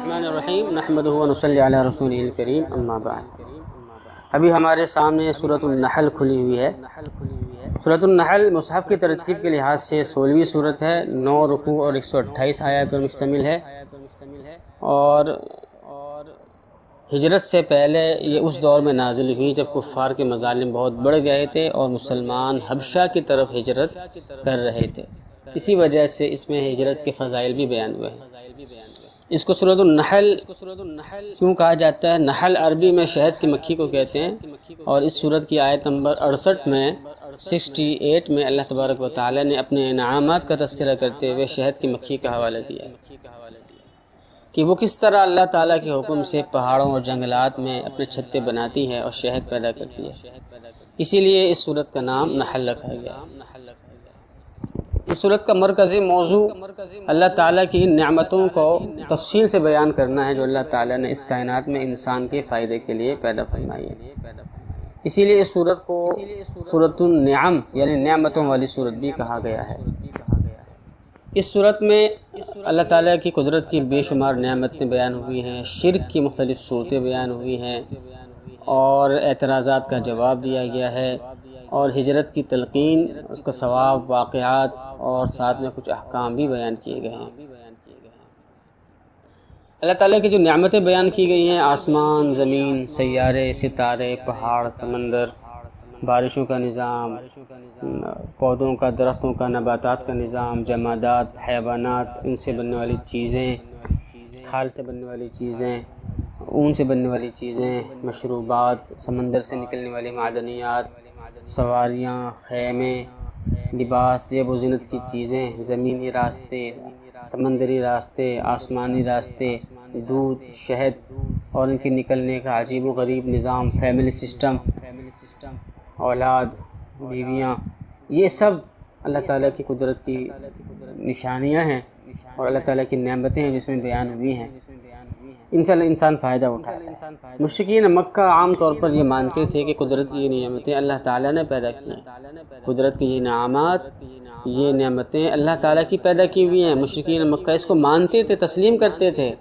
الرحمن الرحیم نحمدہ و نصلی علی رسولہ الکریم اما بعد۔ ابھی ہمارے سامنے سورۃ النحل کھلی ہوئی ہے۔ سورۃ النحل مصحف کی ترتیب کے لحاظ سے 16ویں سورت ہے، 9 رکوع اور 128 آیات پر مشتمل ہے، اور ہجرت سے پہلے یہ اس دور میں نازل ہوئی جب کفار کے مظالم بہت بڑھ گئے تھے اور مسلمان حبشہ کی طرف ہجرت کر رہے تھے۔ اسی وجہ سے اس میں ہجرت کے فضائل بھی بیان ہوئے ہیں۔ اس کو سورۃ النحل کیوں کہا جاتا ہے؟ نحل عربی میں شہد کی مکھی کو کہتے ہیں، اور اس سورت کی آیت نمبر 68 میں اللہ تبارک و تعالی نے اپنے انعامات کا تذکرہ کرتے ہوئے شہد کی مکھی کا حوالہ دیا کہ وہ کس طرح اللہ تعالیٰ کے حکم سے پہاڑوں اور جنگلات میں اپنے چھتے بناتی ہے اور شہد پیدا کرتی ہے۔ اسی لیے اس سورت کا نام نحل رکھا گیا۔ اس سورت کا مرکزی موضوع اللہ تعالیٰ کی ان نعمتوں کو تفصیل سے بیان کرنا ہے جو اللہ تعالیٰ نے اس کائنات میں انسان کے فائدے کے لیے پیدا فرمائی ہے۔ اسی لیے اس سورت کو سورۃ النعم یعنی نعمتوں والی سورت بھی کہا گیا ہے۔ اس صورت میں اللہ تعالیٰ کی قدرت کی بے شمار نعمتیں بیان ہوئی ہیں، شرک کی مختلف صورتیں بیان ہوئی ہیں، اور اعتراضات کا جواب دیا گیا ہے، اور ہجرت کی تلقین، اس کا ثواب، واقعات، اور ساتھ میں کچھ احکام بھی بیان کیے گئے ہیں۔ اللہ تعالیٰ کی جو نعمتیں بیان کی گئی ہیں، آسمان، زمین، سیارے، ستارے، پہاڑ، سمندر، بارشوں کا نظام، پودوں کا، درختوں کا، نباتات کا نظام، جمادات، حیوانات، ان سے بننے والی چیزیں، کھال سے بننے والی چیزیں، اون سے بننے والی چیزیں، مشروبات، سمندر سے نکلنے والی معدنیات، سواریاں، خیمے، لباس، زیب و زینت کی چیزیں، زمینی راستے، سمندری راستے، آسمانی راستے، دودھ، شہد اور ان کے نکلنے کا عجیب و غریب نظام، فیملی سسٹم، اولاد، بیویاں، یہ سب اللہ تعالیٰ کی قدرت کی نشانیاں ہیں اور اللہ تعالیٰ کی نعمتیں ہیں جس میں بیان ہوئی ہیں۔ انشاءاللہ انسان فائدہ اٹھاتا ہے۔ مشرکین مکہ عام طور پر یہ مانتے تھے کہ قدرت کی یہ نعمتیں اللہ تعالیٰ نے پیدا کی ہیں، قدرت کی یہ انعامات، یہ نعمتیں اللہ تعالیٰ کی پیدا کی ہوئی ہیں۔ مشرکین مکہ اس کو مانتے تھے، تسلیم کرتے تھے۔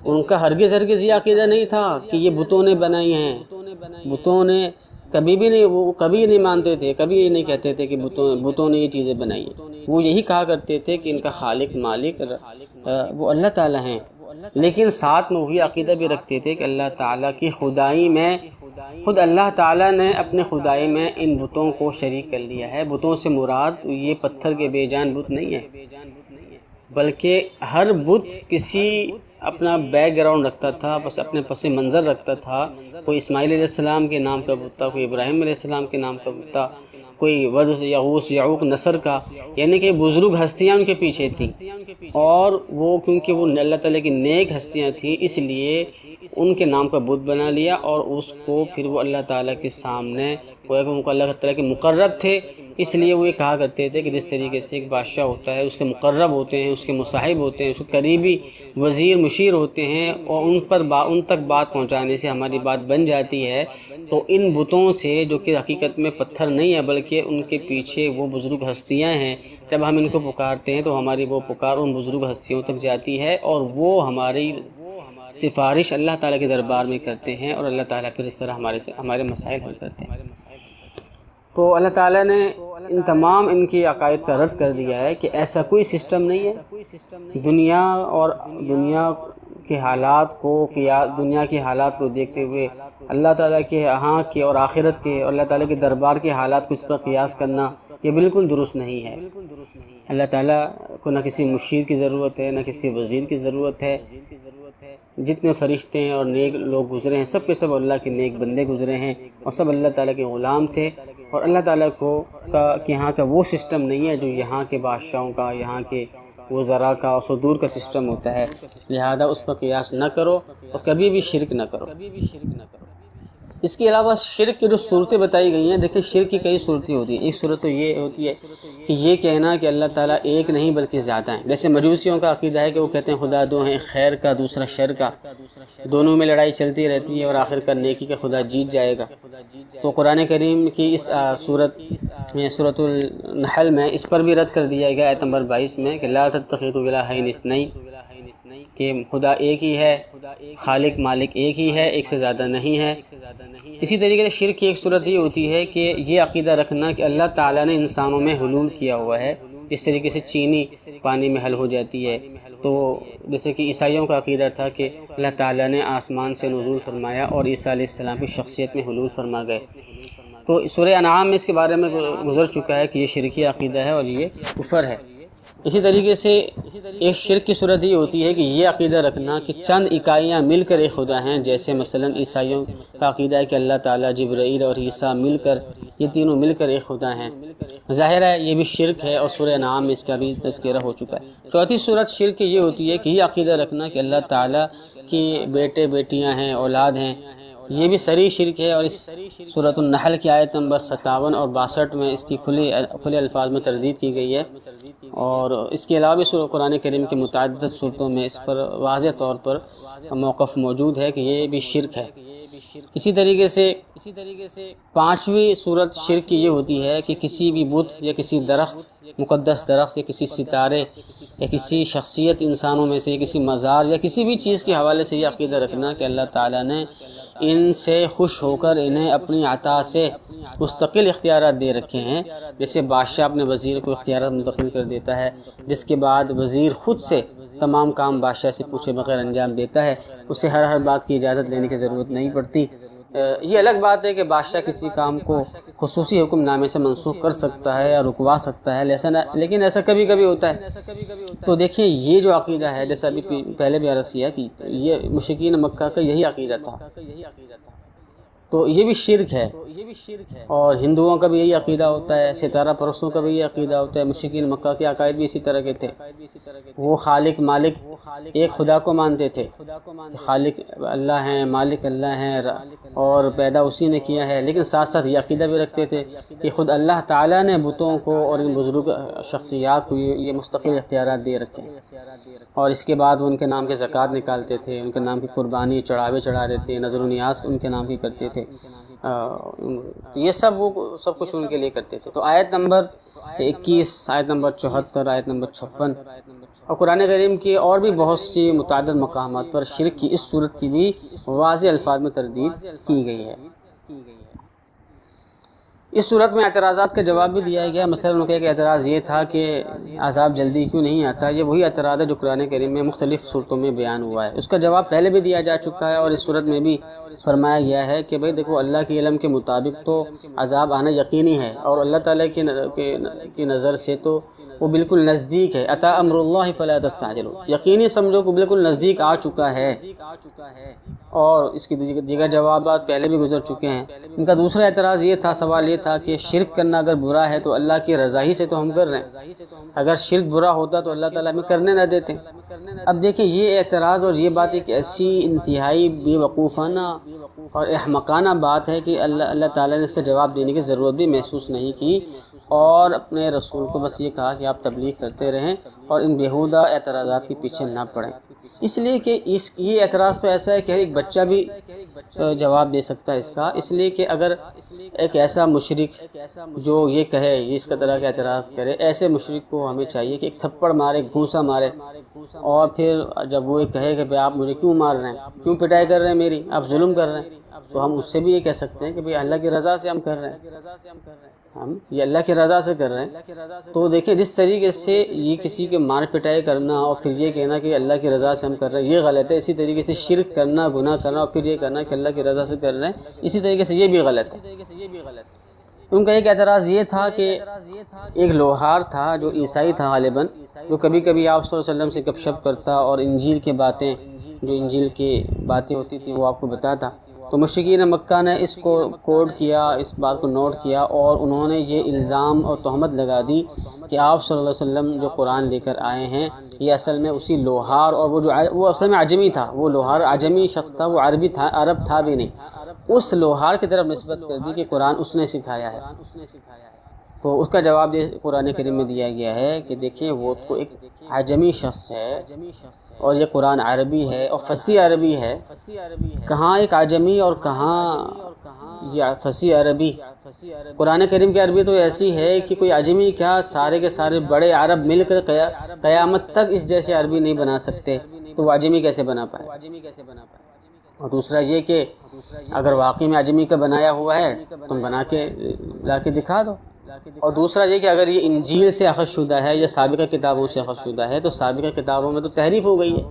ان کا ہرگز یہ عقیدہ نہیں تھا کہ یہ بتوں نے بنائی ہیں، بتوں نے کبھی بھی نہیں، وہ کبھی نہیں مانتے تھے، کبھی یہ نہیں کہتے تھے کہ بتوں نے یہ چیزیں بنائی ہیں۔ وہ یہی کہا کرتے تھے کہ ان کا خالق، مالک وہ اللہ تعالیٰ ہیں، لیکن ساتھ میں وہی عقیدہ بھی رکھتے تھے کہ اللہ تعالیٰ کی خدائی میں خود اللہ تعالیٰ نے اپنے خدائی میں ان بتوں کو شریک کر لیا ہے۔ بتوں سے مراد یہ پتھر کے بے جان بت نہیں ہے، بلکہ ہر بت کسی اپنا بیک گراؤنڈ رکھتا تھا، بس اپنے پس منظر رکھتا تھا۔ کوئی اسماعیل علیہ السلام کے نام کا بت تھا، کوئی ابراہیم علیہ السلام کے نام کا بت تھا، کوئی ود، یغوث، یعوق، نصر کا، یعنی کہ بزرگ ہستیاں ان کے پیچھے تھیں، اور وہ کیونکہ وہ اللہ تعالیٰ کی نیک ہستیاں تھیں اس لیے ان کے نام کا بت بنا لیا، اور اس کو پھر وہ اللہ تعالیٰ کے سامنے اللہ تعالیٰ کے مقرب تھے۔ اس لیے وہ یہ کہا کرتے تھے کہ جس طریقے سے ایک بادشاہ ہوتا ہے، اس کے مقرب ہوتے ہیں، اس کے مصاحب ہوتے ہیں، اس کے قریبی وزیر، مشیر ہوتے ہیں، اور ان تک بات پہنچانے سے ہماری بات بن جاتی ہے، تو ان بتوں سے جو کہ حقیقت میں پتھر نہیں ہے بلکہ ان کے پیچھے وہ بزرگ ہستیاں ہیں، جب ہم ان کو پکارتے ہیں تو ہماری وہ پکار ان بزرگ ہستیوں تک جاتی ہے، اور وہ ہماری سفارش اللہ تعالیٰ کے دربار میں کرتے ہیں، اور اللہ تعالیٰ پھر اس طرح ہمارے مسائل حل کرتے ہیں۔ تو اللہ تعالیٰ نے ان تمام ان کی عقائد کا رد کر دیا ہے کہ ایسا کوئی سسٹم نہیں ہے۔ دنیا کے حالات کو دیکھتے ہوئے اللہ تعالیٰ کے یہاں کے اور آخرت کے اور اللہ تعالیٰ کے دربار کے حالات کو اس پر قیاس کرنا یہ بالکل درست نہیں ہے۔ اللہ تعالیٰ کو نہ کسی مشیر کی ضرورت ہے، نہ کسی وزیر کی ضرورت ہے۔ جتنے فرشتے ہیں اور نیک لوگ گزرے ہیں، سب کے سب اللہ کے نیک بندے گزرے ہیں، اور سب اللہ تعالیٰ کے غلام تھے، اور اللہ تعالیٰ کہ یہاں کا وہ سسٹم نہیں ہے جو یہاں کے بادشاہوں کا، یہاں کے وزراء کا اور صدور کا سسٹم ہوتا ہے، لہذا اس پر قیاس نہ کرو اور کبھی بھی شرک نہ کرو۔ اس کے علاوہ شرک کی جو صورتیں بتائی گئی ہیں، دیکھیں شرک کی کئی صورتیں ہوتی ہیں۔ ایک صورت تو یہ ہوتی ہے کہ یہ کہنا کہ اللہ تعالیٰ ایک نہیں بلکہ زیادہ ہیں، جیسے مجوسیوں کا عقیدہ ہے کہ وہ کہتے ہیں خدا دو ہیں، خیر کا دوسرا شر کا، دونوں میں لڑائی چلتی رہتی ہے اور آخر کار نیکی کا خدا جیت جائے گا۔ تو قرآن کریم کی اس سورۃ النحل میں اس پر بھی رد کر دیا گیا آیت نمبر 22 میں کہ لا تتخذوا الہین اثنین، کہ خدا ایک ہی ہے، خالق مالک ایک ہی ہے، ایک سے زیادہ نہیں ہے۔ اسی طریقے سے شرک کی ایک صورت یہ ہوتی ہے کہ یہ عقیدہ رکھنا کہ اللہ تعالیٰ نے انسانوں میں حلول کیا ہوا ہے، جس طریقے سے چینی پانی میں حل ہو جاتی ہے۔ تو جیسے کہ عیسائیوں کا عقیدہ تھا کہ اللہ تعالیٰ نے آسمان سے نزول فرمایا اور عیسیٰ علیہ السلام کی شخصیت میں حلول فرما گئے۔ تو سورہ انعام میں اس کے بارے میں گزر چکا ہے کہ یہ شرکی عقیدہ ہے اور یہ کفر ہے۔ اسی طریقے سے ایک شرک کی صورت یہ ہوتی ہے کہ یہ عقیدہ رکھنا کہ چند اکائیاں مل کر ایک خدا ہیں، جیسے مثلاً عیسائیوں کا عقیدہ ہے کہ اللہ تعالیٰ، جبرائیل اور عیسیٰ مل کر، یہ تینوں مل کر ایک خدا ہیں۔ ظاہر ہے یہ بھی شرک ہے، اور سورہ انعام میں اس کا بھی تذکرہ ہو چکا ہے۔ چوتھی صورت شرک کی یہ ہوتی ہے کہ یہ عقیدہ رکھنا کہ اللہ تعالیٰ کی بیٹے بیٹیاں ہیں، اولاد ہیں، یہ بھی صریح شرک ہے، اور اس سورۃ النحل کی آیت نمبر 57 اور 62 میں اس کی کھلے الفاظ میں تردید کی گئی ہے، اور اس کے علاوہ بھی قرآن کریم کی متعدد صورتوں میں اس پر واضح طور پر موقف موجود ہے کہ یہ بھی شرک ہے۔ اسی طریقے سے پانچویں صورت شرک کی یہ ہوتی ہے کہ کسی بھی بت یا کسی درخت، مقدس درخت یا کسی ستارے یا کسی شخصیت انسانوں میں سے، کسی مزار یا کسی بھی چیز کے حوالے سے یہ عقیدہ رکھنا کہ اللہ تعالیٰ نے ان سے خوش ہو کر انہیں اپنی عطا سے مستقل اختیارات دے رکھے ہیں، جیسے بادشاہ اپنے وزیر کو اختیارات منتقل کر دیتا ہے، جس کے بعد وزیر خود سے تمام کام بادشاہ سے پوچھے بغیر انجام دیتا ہے، اسے ہر بات کی اجازت لینے کی ضرورت نہیں پڑتی۔ یہ الگ بات ہے کہ بادشاہ کسی کام کو خصوصی حکم نامے سے منسوخ کر سکتا ہے یا رکوا سکتا ہے، لیکن ایسا کبھی کبھی ہوتا ہے۔ تو دیکھیں یہ جو عقیدہ ہے، جیسا ابھی پہلے بھی عرض کیا کہ یہ مشرکین مکہ کا یہی عقیدہ تھا، تو یہ بھی شرک ہے۔ اور ہندوؤں کا بھی یہی عقیدہ ہوتا ہے، ستارہ پرستوں کا بھی یہ عقیدہ ہوتا ہے، مشرکین مکہ کے عقائد بھی اسی طرح کے تھے۔ وہ خالق مالک ایک خدا کو مانتے تھے، خالق اللہ ہیں، مالک اللہ ہیں، اور پیدا اسی نے کیا ہے، لیکن ساتھ ساتھ یہ عقیدہ بھی رکھتے تھے کہ خود اللہ تعالیٰ نے بتوں کو اور ان بزرگ شخصیات کو یہ مستقل اختیارات دے رکھے ہیں، اور اس کے بعد وہ ان کے نام کے زکوٰۃ نکالتے تھے، ان کے نام کی قربانی چڑھاوے چڑھا دیتے، نذر و نیاز ان کے نام کی کرتے تھے، یہ سب وہ سب کچھ ان کے لیے کرتے تھے۔ تو آیت نمبر 21، آیت نمبر 74، آیت نمبر 56 اور قرآن کریم کی اور بھی بہت سی متعدد مقامات پر شرک کی اس صورت کی بھی واضح الفاظ میں تردید کی گئی ہے۔ اس صورت میں اعتراضات کا جواب بھی دیا گیا۔ مثلا ان کا ایک اعتراض یہ تھا کہ عذاب جلدی کیوں نہیں آتا، یہ وہی اعتراض ہے جو قرآن کریم میں مختلف صورتوں میں بیان ہوا ہے، اس کا جواب پہلے بھی دیا جا چکا ہے، اور اس صورت میں بھی فرمایا گیا ہے کہ بھئی دیکھو، اللہ کے علم کے مطابق تو عذاب آنا یقینی ہے، اور اللہ تعالیٰ کی نظر سے تو وہ بالکل نزدیک ہے۔ اتی امر اللہ فلا تستعجلوا، یقینی سمجھو کہ بالکل نزدیک آ چکا ہے، اور اس کی دیگر جوابات پہلے بھی گزر چکے ہیں۔ ان کا دوسرا اعتراض یہ تھا، سوال یہ تھا کہ شرک کرنا اگر برا ہے تو اللہ کی رضا ہی سے تو ہم کر رہے ہیں، اگر شرک برا ہوتا تو اللہ تعالیٰ ہمیں کرنے نہ دیتے۔ اب دیکھیں یہ اعتراض اور یہ بات ایک ایسی انتہائی بے وقوفانہ اور احمقانہ بات ہے کہ اللہ تعالیٰ نے اس کا جواب دینے کی ضرورت بھی محسوس نہیں کی، اور اپنے رسول کو بس یہ کہا کہ آپ تبلیغ کرتے رہیں اور ان بیہودہ اعتراضات کے پیچھے نہ پڑیں، اس لیے کہ یہ اعتراض تو ایسا ہے کہ ایک بچہ بھی جواب دے سکتا ہے اس کا، اس لیے کہ اگر ایک ایسا مشرک جو یہ کہے، اس کا طرح کا اعتراض کرے، ایسے مشرک کو ہمیں چاہیے کہ ایک تھپڑ مارے، گھونسا مارے، اور پھر جب وہ کہے کہ آپ مجھے کیوں مار رہے ہیں، کیوں پٹائی کر رہے ہیں میری، آپ ظلم کر رہے ہیں، تو ہم اس سے بھی یہ کہہ سکتے ہیں کہ بھئی اللہ کی رضا سے ہم کر رہے ہیں، ہم یہ اللہ کی رضا سے کر رہے ہیں۔ تو دیکھیں جس طریقے سے یہ کسی کے مار پٹائی کرنا اور پھر یہ کہنا کہ اللہ کی رضا سے ہم کر رہے ہیں، یہ غلط ہے۔ اسی طریقے سے شرک کرنا، گناہ کرنا اور پھر یہ کرنا کہ اللہ کی رضا سے کر رہے ہیں، اسی طریقے سے یہ بھی غلط ہے۔ ان کا ایک اعتراض یہ تھا کہ ایک لوہار تھا جو عیسائی تھا غالباً، جو کبھی کبھی آپ صلی اللہ علیہ وسلم سے گپ شپ کرتا اور انجیل کی باتیں، جو انجیل کی باتیں ہوتی تھیں وہ آپ کو بتاتا۔ تو مشرکین مکہ نے اس کو کوڈ کیا، اس بات کو نوٹ کیا، اور انہوں نے یہ الزام اور تہمت لگا دی کہ آپ صلی اللہ علیہ وسلم جو قرآن لے کر آئے ہیں یہ اصل میں اسی لوہار، اور وہ اصل میں عجمی تھا، وہ لوہار عجمی شخص تھا، وہ عربی تھا، عرب تھا بھی نہیں، اس لوہار کی طرف نسبت کر دی کہ قرآن اس نے سکھایا ہے۔ تو اس کا جواب قرآن کریم میں دیا گیا ہے کہ دیکھیں وہ تو ایک عجمی شخص ہے اور یہ قرآن عربی ہے اور فصیح عربی ہے، کہاں ایک عجمی اور کہاں یا فصیح عربی، قرآن کریم کی عربی تو ایسی ہے کہ کوئی اجمی کیا سارے کے سارے بڑے عرب مل کر قیامت تک اس جیسے عربی نہیں بنا سکتے، تو وہ اجمی کیسے بنا پائے؟ اور دوسرا یہ کہ اگر واقعی میں اجمی کا بنایا ہوا ہے تم بنا کے لا کے دکھا دو۔ اور دوسرا یہ کہ اگر یہ انجیل سے اخذ شدہ ہے یا سابقہ کتابوں سے اخذ شدہ ہے تو سابقہ کتابوں میں تو تحریف ہو گئی ہے،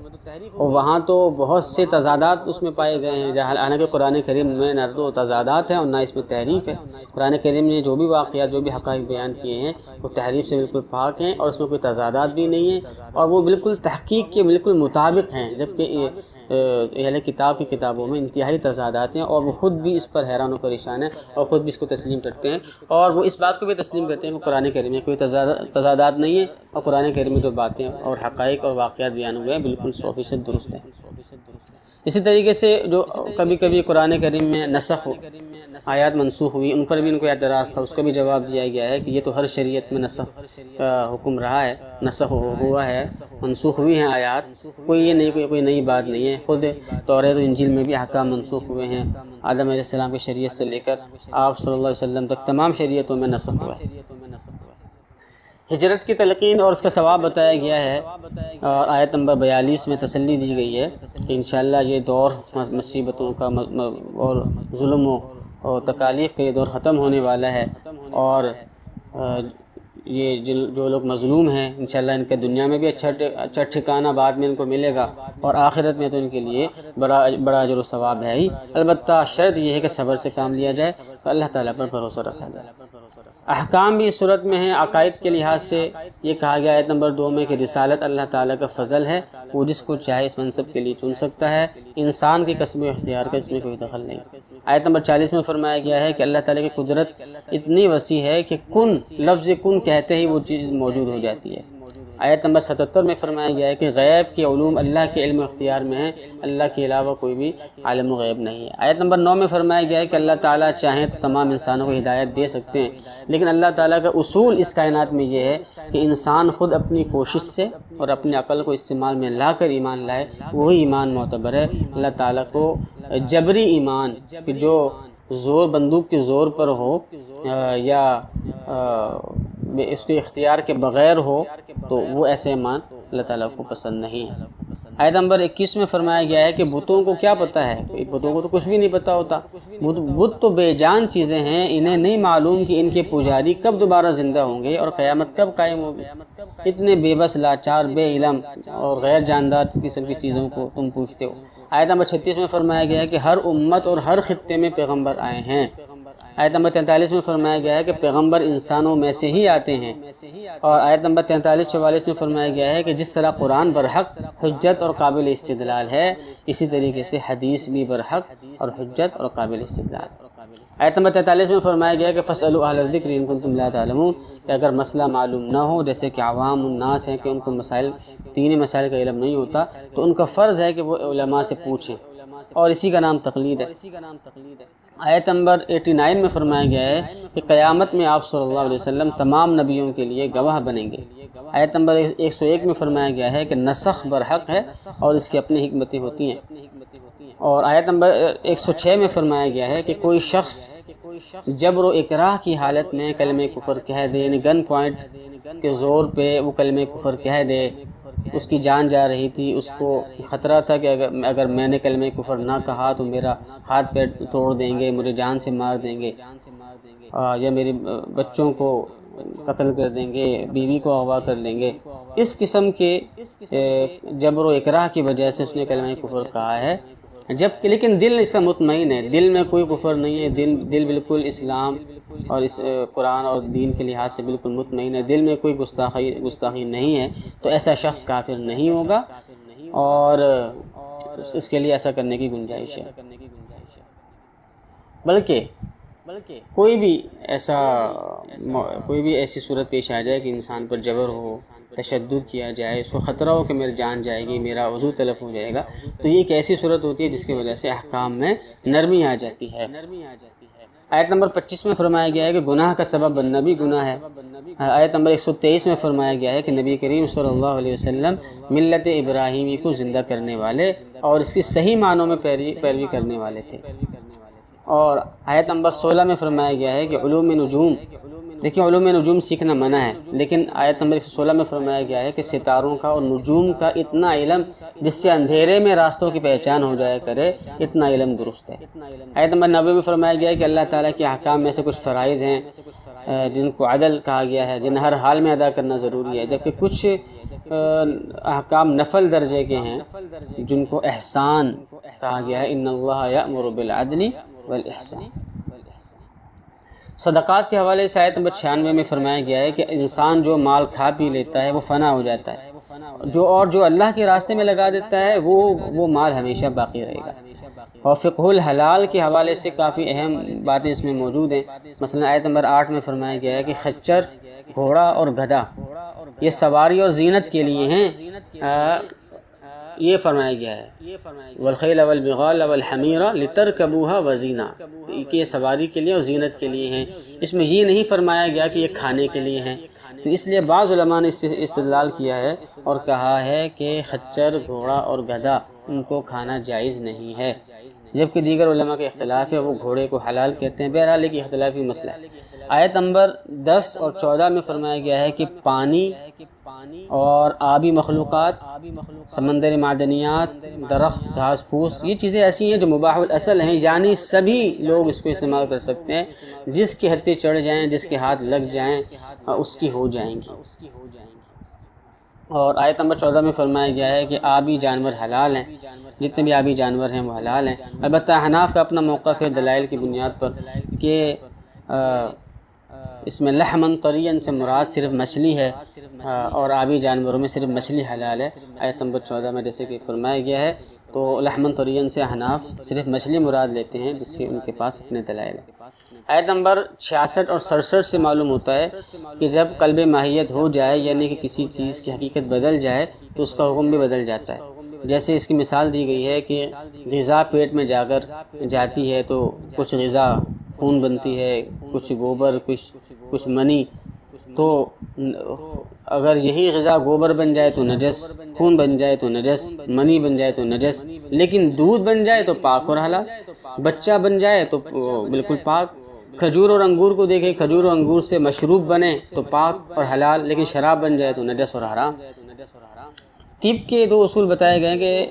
اور وہاں تو بہت سے تضادات اس میں پائے گئے ہیں، حالانکہ قرآن کریم میں نہ تو تضادات ہیں اور نہ اس میں تحریف ہے۔ قرآن کریم نے جو بھی واقعات جو بھی حقائق بیان کیے ہیں وہ تحریف سے بالکل پاک ہیں، اور اس میں کوئی تضادات بھی نہیں ہیں، اور وہ بالکل تحقیق کے بالکل مطابق ہیں، جبکہ اہل کتاب کی کتابوں میں انتہائی تضادات ہیں، اور وہ خود بھی اس پر حیران و پریشان ہیں اور خود بھی اس کو تسلیم کرتے ہیں، اور وہ اس بات کو بھی تسلیم کرتے ہیں کہ قرآن کریم میں کوئی تضادات نہیں ہے، اور قرآن کریم میں جو باتیں اور حقائق اور واقعات بیان ہوئے ہیں بالکل 100% درست ہیں۔ اسی طریقے سے جو کبھی کبھی قرآن کریم میں نسخ ہو، آیات منسوخ ہوئی، ان پر بھی ان کو اعتراض تھا، اس کا بھی جواب دیا گیا ہے کہ یہ تو ہر شریعت میں نسخ کا حکم رہا ہے، نسخ ہوا ہے، منسوخ ہوئی ہیں آیات، کوئی یہ نہیں کوئی نئی بات نہیں ہے، خود توریت و انجیل میں بھی احکام منسوخ ہوئے ہیں، آدم علیہ السلام کی شریعت سے لے کر آپ صلی اللہ علیہ وسلم تک تمام شریعتوں میں نسخ ہوا ہے۔ ہجرت کی تلقین اور اس کا ثواب بتایا گیا ہے، اور آیت نمبر 42 میں تسلی دی گئی ہے کہ انشاءاللہ یہ دور مصیبتوں کا اور ظلم و تکالیف کا یہ دور ختم ہونے والا ہے، اور یہ جو لوگ مظلوم ہیں انشاءاللہ ان کے دنیا میں بھی اچھا ٹھکانہ بعد میں ان کو ملے گا، اور آخرت میں تو ان کے لیے بڑا اجر و ثواب ہے ہی۔ البتہ شرط یہ ہے کہ صبر سے کام لیا جائے اور اللہ تعالیٰ پر بھروسہ رکھا جائے۔ احکام بھی اس صورت میں ہیں، عقائد کے لحاظ سے یہ کہا گیا آیت نمبر 2 میں کہ رسالت اللہ تعالیٰ کا فضل ہے، وہ جس کو چاہے اس منصب کے لیے چن سکتا ہے، انسان کی قسم و اختیار کا اس میں کوئی دخل نہیں۔ آیت نمبر 40 میں فرمایا گیا ہے کہ اللہ تعالیٰ کی قدرت اتنی وسیع ہے کہ کن لفظ کن کہتے ہی وہ چیز موجود ہو جاتی ہے۔ آیت نمبر 77 میں فرمایا گیا ہے کہ غیب کے علوم اللہ کے علم و اختیار میں ہیں، اللہ کے علاوہ کوئی بھی عالم غیب نہیں ہے۔ آیت نمبر 9 میں فرمایا گیا ہے کہ اللہ تعالیٰ چاہیں تو تمام انسانوں کو ہدایت دے سکتے ہیں، لیکن اللہ تعالیٰ کا اصول اس کائنات میں یہ ہے کہ انسان خود اپنی کوشش سے اور اپنی عقل کو استعمال میں لا کر ایمان لائے، وہی ایمان معتبر ہے۔ اللہ تعالیٰ کو جبری ایمان کہ جو زور بندوق کے زور پر ہو یا اس کے اختیار کے بغیر ہو، تو وہ ایسے ایمان اللہ تعالیٰ کو پسند نہیں ہے۔ آیت نمبر 21 میں فرمایا گیا ہے کہ بتوں کو کیا پتہ ہے، بتوں کو تو کچھ بھی نہیں پتہ ہوتا، بت تو بے جان چیزیں ہیں، انہیں نہیں معلوم کہ ان کے پجاری کب دوبارہ زندہ ہوں گے اور قیامت کب قائم ہوگی۔ اتنے بے بس، لاچار، بے علم اور غیر جاندار قسم کی چیزوں کو تم پوچھتے ہو۔ آیت نمبر 36 میں فرمایا گیا ہے کہ ہر امت اور ہر خطے میں پیغمبر آئے ہیں۔ آیت نمبر 43 میں فرمایا گیا ہے کہ پیغمبر انسانوں میں سے ہی آتے ہیں، اور آیت نمبر 43-44 میں فرمایا گیا ہے کہ جس طرح قرآن برحق حجت اور قابل استدلال ہے، اسی طریقے سے حدیث بھی برحق اور حجت اور قابل استدلال ہے۔ آیت نمبر 43 میں فرمایا گیا کہ فَاسْأَلُوا أَهْلَ الذِّكْرِ إِن كُنتُمْ لَا تَعْلَمُونَ، کہ اگر مسئلہ معلوم نہ ہو، جیسے کہ عوام الناس ہیں کہ ان کو دینی مسائل کا علم نہیں ہوتا، تو ان کا فرض ہے کہ وہ علماء سے پوچھیں، اور اسی کا نام تقلید ہے۔ آیت نمبر 89 میں فرمایا گیا ہے کہ قیامت میں آپ صلی اللہ علیہ وسلم تمام نبیوں کے لیے گواہ بنیں گے۔ آیت نمبر 101 میں فرمایا گیا ہے کہ نسخ برحق ہے اور اس کی اپنی حکمتیں ہوتی ہیں، اور آیت نمبر 106 میں فرمایا گیا ہے کہ کوئی شخص جبر و اکراہ کی حالت میں کلمہ کفر کہہ دے، یعنی گن پوائنٹ کے زور پہ وہ کلمہ کفر کہہ دے، اس کی جان جا رہی تھی، اس کو خطرہ تھا کہ اگر میں نے کلمہ کفر نہ کہا تو میرا ہاتھ پیر توڑ دیں گے، مجھے جان سے مار دیں گے، یا میرے بچوں کو قتل کر دیں گے، بیوی کو اغوا کر لیں گے، اس قسم کے جبر و اکراہ کی وجہ سے اس نے کلمہ کفر کہا ہے، جبکہ لیکن دل اس کا مطمئن ہے، دل میں کوئی کفر نہیں ہے، دل بالکل اسلام اور اس قرآن اور دین کے لحاظ سے بالکل مطمئن ہے، دل میں کوئی گستاخی نہیں ہے، تو ایسا شخص کافر نہیں ہوگا، اور اس کے لیے ایسا کرنے کی گنجائش ہے۔ بلکہ کوئی بھی ایسی صورت پیش آ جائے کہ انسان پر جبر ہو، تشدد کیا جائے، اس کو خطرہ ہو کہ میری جان جائے گی، میرا وضو تلف ہو جائے گا، تو یہ ایک ایسی صورت ہوتی ہے جس کی وجہ سے احکام میں نرمی آ جاتی ہے۔ آیت نمبر 25 میں فرمایا گیا ہے کہ گناہ کا سبب بننا بھی گناہ ہے۔ آیت نمبر 123 میں فرمایا گیا ہے کہ نبی کریم صلی اللہ علیہ وسلم ملت ابراہیمی کو زندہ کرنے والے اور اس کی صحیح معنوں میں پیروی کرنے والے تھے۔ اور آیت نمبر 16 میں فرمایا گیا ہے کہ علوم نجوم، دیکھیں علوم نجوم سیکھنا منع ہے، لیکن آیت نمبر 116 میں فرمایا گیا ہے کہ ستاروں کا اور نجوم کا اتنا علم جس سے اندھیرے میں راستوں کی پہچان ہو جایا کرے، اتنا علم درست ہے۔ آیت نمبر 90 میں فرمایا گیا ہے کہ اللہ تعالیٰ کے احکام میں سے کچھ فرائض ہیں جن کو عدل کہا گیا ہے، جنہیں ہر حال میں ادا کرنا ضروری ہے، جبکہ کچھ احکام نفل درجے کے ہیں جن کو احسان کہا گیا ہے، ان اللہ یأمر بالعدل والاحسان۔ صدقات کے حوالے سے آیت نمبر 96 میں فرمایا گیا ہے کہ انسان جو مال کھا پی لیتا ہے وہ فنا ہو جاتا ہے، جو اللہ کے راستے میں لگا دیتا ہے وہ مال ہمیشہ باقی رہے گا۔ اور فقہ الحلال کے حوالے سے کافی اہم باتیں اس میں موجود ہیں، مثلا آیت نمبر 8 میں فرمایا گیا ہے کہ خچر، گھوڑا اور گدھا یہ سواری اور زینت کے لیے ہیں، یہ فرمایا گیا ہے والخیل والبغال والحمیر لترکبوها وزینہ، کہ یہ سواری کے لیے اور زینت کے لیے ہیں، اس میں یہ نہیں فرمایا گیا کہ یہ کھانے کے لیے ہیں۔ تو اس لیے بعض علماء نے استدلال کیا ہے اور کہا ہے کہ خچر، گھوڑا اور گدھا ان کو کھانا جائز نہیں ہے، جبکہ دیگر علماء کے اختلاف ہے، وہ گھوڑے کو حلال کہتے ہیں۔ بہرحال ایک اختلافی مسئلہ ہے۔ آیت نمبر 10 اور 14 میں فرمایا گیا ہے کہ پانی اور آبی مخلوقات، سمندری معدنیات، درخت، گھاس پھوس، یہ چیزیں ایسی ہیں جو مباح الاصل ہیں، یعنی سبھی لوگ اس کو استعمال کر سکتے ہیں، جس کے ہتھے چڑھ جائیں، جس کے ہاتھ لگ جائیں اس کی ہو جائیں گی۔ اور آیت نمبر 14 میں فرمایا گیا ہے کہ آبی جانور حلال ہیں، جتنے بھی آبی جانور ہیں وہ حلال ہیں۔ البتہ حناف کا اپنا موقف ہے دلائل کی بنیاد پر کہ اس میں لحمن طرین سے مراد صرف مچھلی ہے، اور آبی جانوروں میں صرف مچھلی حلال ہے۔ آیت نمبر 14 میں جیسے کہ فرمایا گیا ہے، تو لحمن طرین سے حناف صرف مچھلی مراد لیتے ہیں، جس سے ان کے پاس اپنے دلائل ہیں۔ آیت نمبر 66 اور 67 سے معلوم ہوتا ہے کہ جب قلب ماہیت ہو جائے، یعنی کہ کسی چیز کی حقیقت بدل جائے، تو اس کا حکم بھی بدل جاتا ہے۔ جیسے اس کی مثال دی گئی ہے کہ غذا پیٹ میں جا کر جاتی ہے تو کچھ غذا خون بنتی ہے، کچھ گوبر، کچھ منی، تو اگر یہی غذا گوبر بن جائے تو نجس، خون بن جائے تو نجس، منی بن جائے تو نجس، لیکن دودھ بن جائے تو پاک اور حلال، بچہ بن جائے تو بالکل پاک۔ کھجور اور انگور کو دیکھیں، کھجور اور انگور سے مشروب بنے تو پاک اور حلال، لیکن شراب بن جائے تو نجس اور حرام۔ طب کے دو اصول بتائے گئے کہ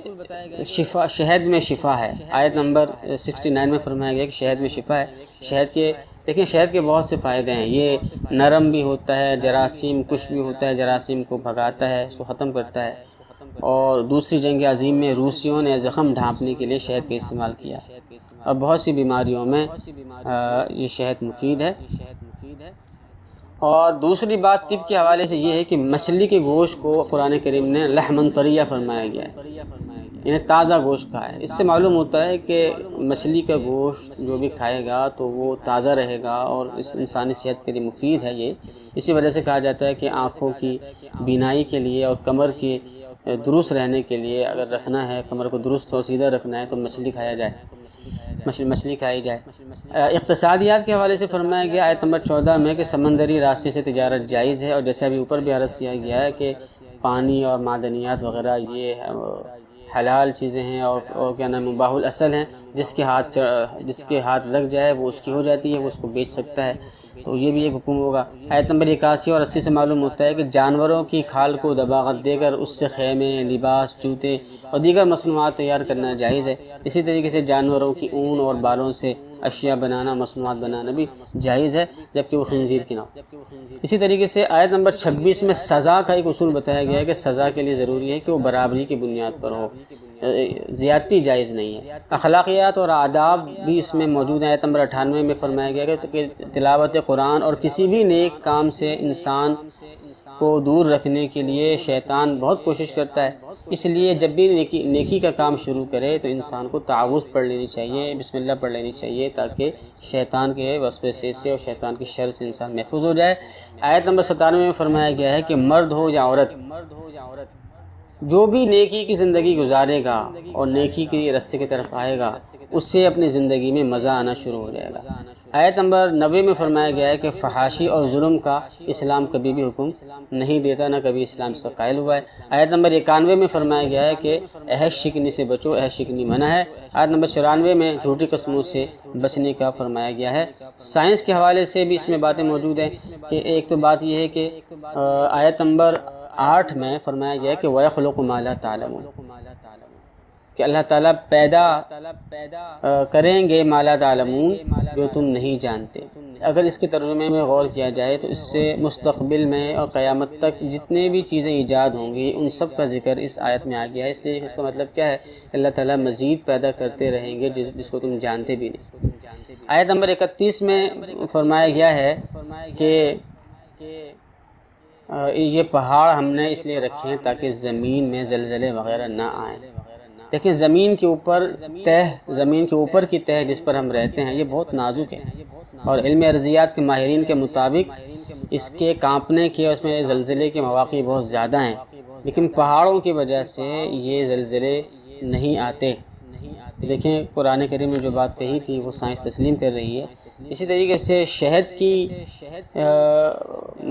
شہد میں شفا ہے۔ آیت نمبر 69 میں فرمایا گیا کہ شہد میں شفا ہے۔ شہد کے بہت سے فائدے ہیں، یہ نرم بھی ہوتا ہے، جراثیم کش بھی ہوتا ہے، جراثیم کو بھگاتا ہے، اس کو ختم کرتا ہے، اور دوسری جنگ عظیم میں روسیوں نے زخم ڈھانپنے کے لیے شہد کا استعمال کیا، اور بہت سی بیماریوں میں یہ شہد مفید ہے۔ اور دوسری بات طب کے حوالے سے یہ ہے کہ مچھلی کے گوشت کو قرآن کریم نے لحمن طریہ فرمایا گیا ہے، یعنی تازہ گوشت کہا ہے۔ اس سے معلوم ہوتا ہے کہ مچھلی کا گوشت جو بھی کھائے گا تو وہ تازہ رہے گا اور اس انسانی صحت کے لیے مفید ہے یہ۔ اسی وجہ سے کہا جاتا ہے کہ آنکھوں کی بینائی کے لیے اور کمر کی درست رہنے کے لیے اگر رکھنا ہے، کمر کو درست اور سیدھا رکھنا ہے تو مچھلی کھائی جائے۔ اقتصادیات کے حوالے سے فرمایا گیا آیت نمبر 14 میں کہ سمندری راستے سے تجارت جائز ہے، اور جیسے ابھی اوپر بھی عرض کیا گیا ہے کہ پانی اور معدنیات وغیرہ یہ حلال چیزیں ہیں اور کیا نام مباح الاصل ہیں، جس کے ہاتھ لگ جائے وہ اس کی ہو جاتی ہے، وہ اس کو بیچ سکتا ہے، تو یہ بھی ایک حکم ہوگا۔ آیت نمبر 81 اور 80 سے معلوم ہوتا ہے کہ جانوروں کی کھال کو دباغت دے کر اس سے خیمے، لباس، جوتے اور دیگر مصنوعات تیار کرنا جائز ہے۔ اسی طریقے سے جانوروں کی اون اور بالوں سے اشیاء بنانا، مصنوعات بنانا بھی جائز ہے، جبکہ وہ خنزیر کی نہ ہو۔ اسی طریقے سے آیت نمبر 26 میں سزا کا ایک اصول بتایا گیا ہے کہ سزا کے لیے ضروری ہے کہ وہ برابری کی بنیاد پر ہو، زیادتی جائز نہیں ہے۔ اخلاقیات اور آداب بھی اس میں موجود ہیں۔ آیت نمبر 98 میں فرمایا گیا کہ تلاوت قرآن اور کسی بھی نیک کام سے انسان کو دور رکھنے کے لیے شیطان بہت کوشش کرتا ہے، اس لیے جب بھی نیکی کا کام شروع کرے تو انسان کو تعوذ پڑھ لینی چاہیے، بسم اللہ پڑھ لینی چاہیے، تاکہ شیطان کے وسوسے سے اور شیطان کی شر سے انسان محفوظ ہو جائے۔ آیت نمبر 97 میں فرمایا گیا ہے کہ مرد ہو یا عورت جو بھی نیکی کی زندگی گزارے گا اور نیکی کے راستے کی طرف آئے گا اس سے اپنی زندگی میں مزہ آنا شروع ہو جائے گا۔ آیت نمبر 90 میں فرمایا گیا ہے کہ فحاشی اور ظلم کا اسلام کبھی بھی حکم نہیں دیتا، نہ کبھی اسلام اس کا قائل ہوا ہے۔ آیت نمبر 91 میں فرمایا گیا ہے کہ عہد شکنی سے بچو، عہد شکنی منع ہے۔ آیت نمبر 94 میں جھوٹی قسموں سے بچنے کا فرمایا گیا ہے۔ سائنس کے حوالے سے بھی اس میں باتیں موجود ہیں کہ ایک تو بات یہ ہے کہ آیت نمبر 8 میں فرمایا گیا ہے کہ وَيَخْلُقُ مَا لَا تَعْلَمُونَ، کہ اللہ تعالیٰ پیدا کریں گے ما لا تعلمون، جو تم نہیں جانتے۔ اگر اس کے ترجمے میں غور کیا جائے تو اس سے مستقبل میں اور قیامت تک جتنے بھی چیزیں ایجاد ہوں گی ان سب کا ذکر اس آیت میں آ گیا ہے۔ اس لیے اس کا مطلب کیا ہے کہ اللہ تعالیٰ مزید پیدا کرتے رہیں گے جس کو تم جانتے بھی نہیں۔ آیت نمبر 31 میں فرمایا گیا ہے کہ یہ پہاڑ ہم نے اس لیے رکھے ہیں تاکہ زمین میں زلزلے وغیرہ نہ آئیں۔ دیکھیں زمین کے اوپر کی تہہ جس پر ہم رہتے ہیں یہ بہت نازک ہے، اور علم ارضیات کے ماہرین کے مطابق اس کے کانپنے کے اور اس میں زلزلے کے مواقع بہت زیادہ ہیں، لیکن پہاڑوں کی وجہ سے یہ زلزلے نہیں آتے۔ دیکھیں قرآن کریم میں جو بات کہی تھی وہ سائنس تسلیم کر رہی ہے۔ اسی طریقے سے شہد کی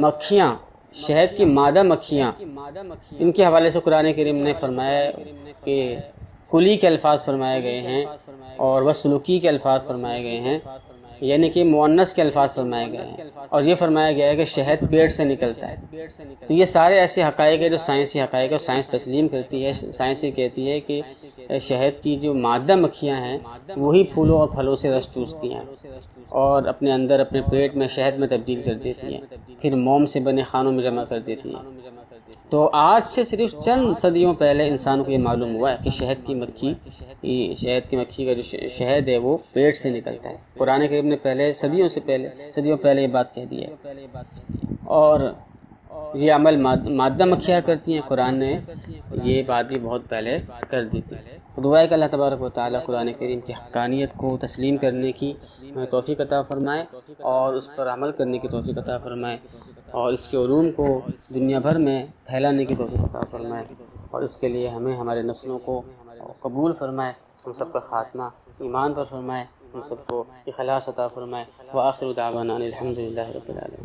مکھیاں، شہد کی مادہ مکھیاں، ان کے حوالے سے قرآن کریم نے فرمایا کہ کلی کے الفاظ فرمائے گئے ہیں اور وسلوکی کے الفاظ فرمائے گئے ہیں، یعنی کہ مؤنث کے الفاظ فرمائے گئے ہیں، اور یہ فرمایا گیا ہے کہ شہد پیٹ سے نکلتا ہے۔ تو یہ سارے ایسے حقائق ہیں جو سائنسی حقائق ہے، سائنس تسلیم کرتی ہے۔ سائنس یہ کہتی ہے کہ شہد کی جو مادہ مکھیاں ہیں وہی پھولوں اور پھلوں سے رس چوستی ہیں اور اپنے اندر اپنے پیٹ میں شہد میں تبدیل کر دیتی ہیں، پھر موم سے بنے خانوں میں جمع کر دیتی ہیں۔ تو آج سے صرف چند صدیوں پہلے انسان کو یہ معلوم ہوا ہے کہ شہد کی مکھی کا جو شہد ہے وہ پیٹ سے نکلتا ہے۔ قرآن کریم نے صدیوں پہلے یہ بات کہہ دی ہے، اور یہ عمل مادہ مکھیاں کرتی ہیں، قرآن نے یہ بات بھی بہت پہلے کر دی تھی۔ دعا ہے کہ اللہ تبارک و تعالیٰ قرآن کریم کی حقانیت کو تسلیم کرنے کی توفیق عطا فرمائے اور اس پر عمل کرنے کی توفیق عطا فرمائے، اور اس کے علوم کو دنیا بھر میں پھیلانے کی توفیق عطا فرمائے، اور اس کے لیے ہمیں ہمارے نسلوں کو قبول فرمائے، ہم سب کا خاتمہ ایمان پر فرمائے، ہم سب کو اخلاص عطا فرمائے۔ وآخر دعوانا الحمدللہ رب العالمین۔